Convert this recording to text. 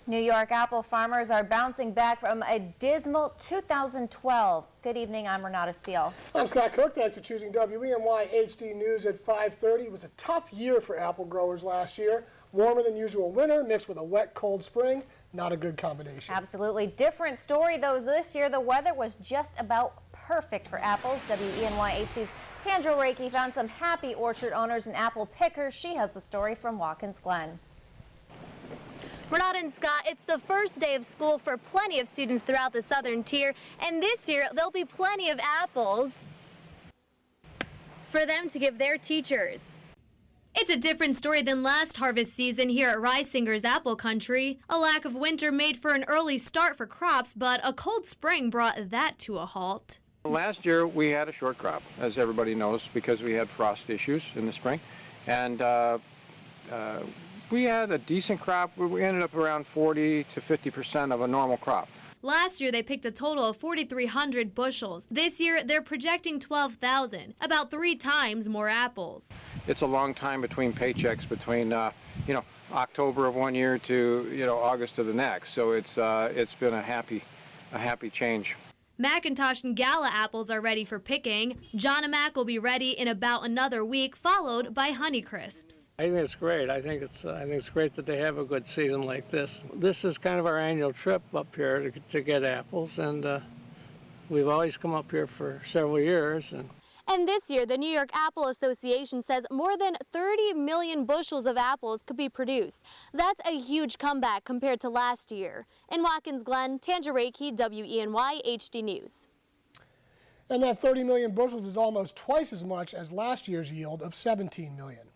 New York apple farmers are bouncing back from a dismal 2012. Good evening, I'm Renata Steele. I'm Scott Cook. Thanks for choosing WENY-HD News at 5:30. It was a tough year for apple growers last year. Warmer than usual winter mixed with a wet, cold spring. Not a good combination. Absolutely different story, though. This year, the weather was just about perfect for apples. WENY-HD's Tanja Rekhi found some happy orchard owners and apple pickers. She has the story from Watkins Glen. Renata and Scott, it's the first day of school for plenty of students throughout the southern tier, and this year there'll be plenty of apples for them to give their teachers. It's a different story than last harvest season here at Reisinger's Apple Country. A lack of winter made for an early start for crops, but a cold spring brought that to a halt. Last year we had a short crop, as everybody knows, because we had frost issues in the spring, and we had a decent crop. We ended up around 40 to 50% of a normal crop. Last year, they picked a total of 4,300 bushels. This year, they're projecting 12,000, about 3 times more apples. It's a long time between paychecks, between October of one year to August of the next. So it's been a happy change. McIntosh and Gala apples are ready for picking. John and Mac will be ready in about another week, followed by Honeycrisps. I think it's great. I think it's great that they have a good season like this. This is kind of our annual trip up here to get apples, and we've always come up here for several years. And this year, the New York Apple Association says more than 30 million bushels of apples could be produced. That's a huge comeback compared to last year. In Watkins Glen, Tanja Rekhi, WENY-HD News. And that 30 million bushels is almost twice as much as last year's yield of 17 million.